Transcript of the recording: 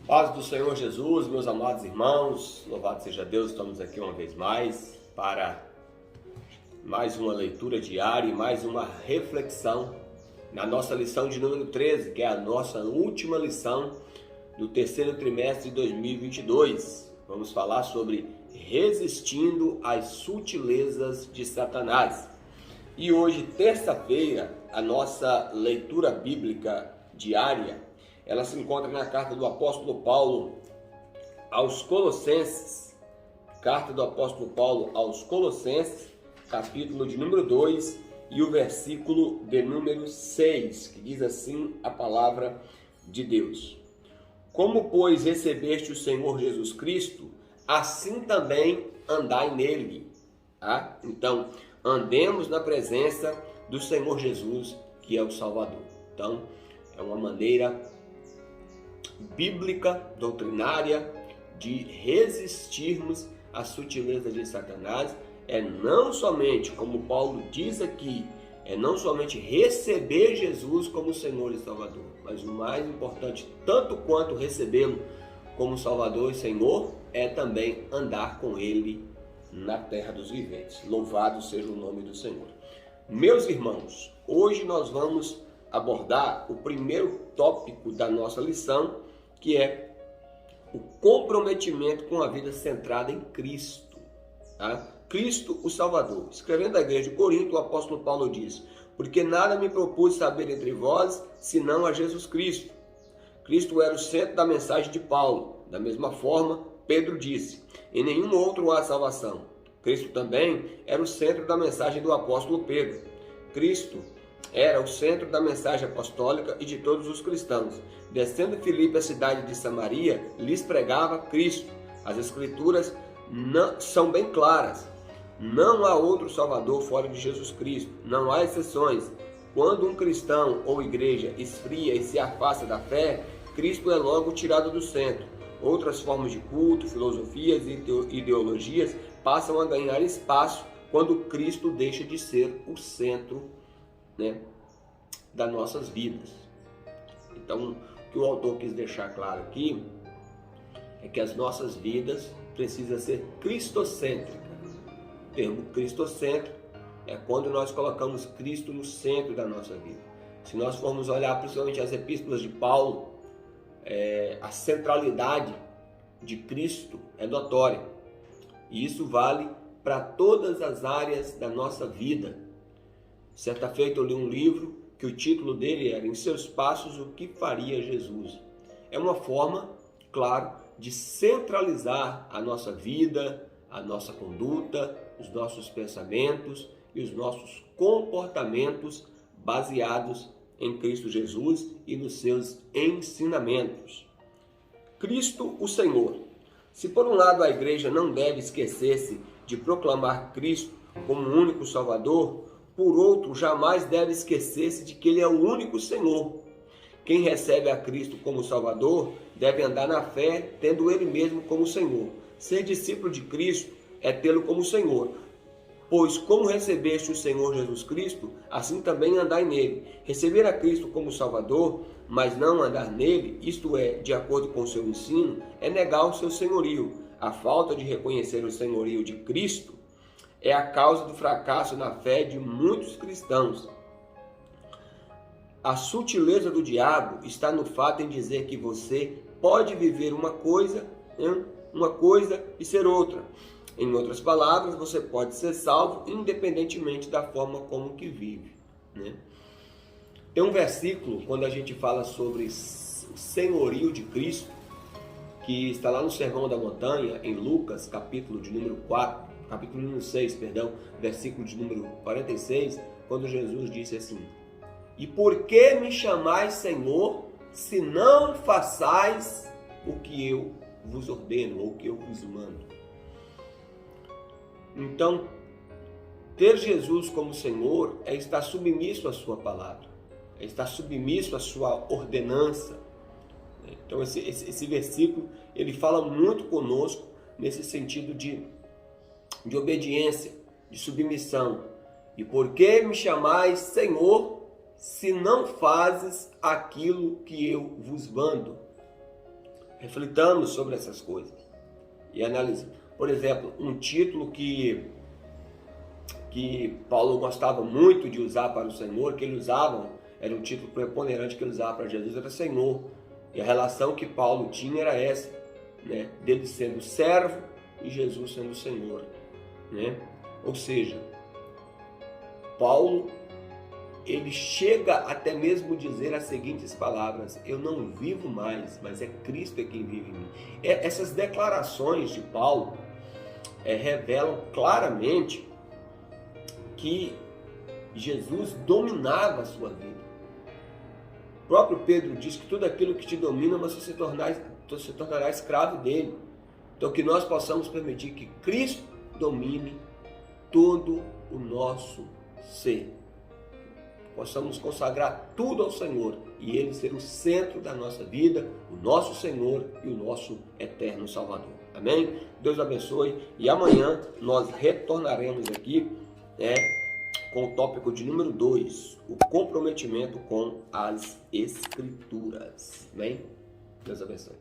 Paz do Senhor Jesus, meus amados irmãos, louvado seja Deus, estamos aqui uma vez mais para mais uma leitura diária e mais uma reflexão na nossa lição de número 13, que é a nossa última lição do terceiro trimestre de 2022. Vamos falar sobre resistindo às sutilezas de Satanás. E hoje, terça-feira, a nossa leitura bíblica diária, ela se encontra na carta do apóstolo Paulo aos Colossenses, carta do apóstolo Paulo aos Colossenses, capítulo de número 2 e o versículo de número 6, que diz assim a palavra de Deus. Como, pois, recebeste o Senhor Jesus Cristo, assim também andai nele. Tá? Então, andemos na presença do Senhor Jesus, que é o Salvador. Então, é uma maneira bíblica, doutrinária, de resistirmos às sutilezas de Satanás. É não somente, como Paulo diz aqui, é não somente receber Jesus como Senhor e Salvador, mas o mais importante, tanto quanto recebê-lo como Salvador e Senhor, é também andar com Ele na terra dos viventes. Louvado seja o nome do Senhor. Meus irmãos, hoje nós vamos abordar o primeiro tópico da nossa lição, que é o comprometimento com a vida centrada em Cristo. Tá? Cristo, o Salvador. Escrevendo à igreja de Corinto, o apóstolo Paulo diz: porque nada me propus saber entre vós, senão a Jesus Cristo. Cristo era o centro da mensagem de Paulo. Da mesma forma, Pedro disse: em nenhum outro há salvação. Cristo também era o centro da mensagem do apóstolo Pedro. Cristo era o centro da mensagem apostólica e de todos os cristãos. Descendo Filipe à cidade de Samaria, lhes pregava Cristo. As escrituras são bem claras. Não há outro Salvador fora de Jesus Cristo. Não há exceções. Quando um cristão ou igreja esfria e se afasta da fé, Cristo é logo tirado do centro. Outras formas de culto, filosofias e ideologias passam a ganhar espaço quando Cristo deixa de ser o centro, das nossas vidas. Então, o que o autor quis deixar claro aqui é que as nossas vidas precisam ser cristocêntricas. O termo cristocêntrico é quando nós colocamos Cristo no centro da nossa vida. Se nós formos olhar principalmente as epístolas de Paulo, a centralidade de Cristo é notória. E isso vale para todas as áreas da nossa vida. Certa feita eu li um livro que o título dele era Em Seus Passos, o que faria Jesus? É uma forma, claro, de centralizar a nossa vida, a nossa conduta, os nossos pensamentos e os nossos comportamentos baseados em Cristo Jesus e nos seus ensinamentos. Cristo, o Senhor. Se por um lado a igreja não deve esquecer-se de proclamar Cristo como o único Salvador, por outro, jamais deve esquecer-se de que Ele é o único Senhor. Quem recebe a Cristo como Salvador deve andar na fé, tendo Ele mesmo como Senhor. Ser discípulo de Cristo é tê-lo como Senhor. Pois como recebeste o Senhor Jesus Cristo, assim também andai nele. Receber a Cristo como Salvador, mas não andar nele, isto é, de acordo com o seu ensino, é negar o seu senhorio. A falta de reconhecer o senhorio de Cristo é a causa do fracasso na fé de muitos cristãos. A sutileza do diabo está no fato em dizer que você pode viver uma coisa e ser outra. Em outras palavras, você pode ser salvo independentemente da forma como que vive. Tem um versículo, quando a gente fala sobre o senhorio de Cristo, que está lá no Sermão da Montanha, em Lucas, capítulo de número 6, versículo de número 46, quando Jesus disse assim: e por que me chamais Senhor, se não façais o que eu vos ordeno, ou o que eu vos mando? Então, ter Jesus como Senhor é estar submisso à sua palavra, é estar submisso à sua ordenança. Então, esse versículo, ele fala muito conosco nesse sentido de obediência, de submissão. E por que me chamais Senhor, se não fazes aquilo que eu vos mando? reflitamos sobre essas coisas e analisemos. Por exemplo, um título que Paulo gostava muito de usar para o Senhor, que ele usava, era um título preponderante que ele usava para Jesus, era Senhor. E a relação que Paulo tinha era essa, né? Dele sendo servo e Jesus sendo Senhor, né? Ou seja, Paulo, ele chega até mesmo dizer as seguintes palavras: eu não vivo mais, mas é Cristo quem vive em mim. Essas declarações de Paulo revelam claramente que Jesus dominava a sua vida. O próprio Pedro diz que tudo aquilo que te domina, você se tornará escravo dele. Então que nós possamos permitir que Cristo domine todo o nosso ser. Possamos consagrar tudo ao Senhor e Ele ser o centro da nossa vida, o nosso Senhor e o nosso eterno Salvador. Amém? Deus abençoe e amanhã nós retornaremos aqui com o tópico de número 2, o comprometimento com as Escrituras. Amém? Deus abençoe.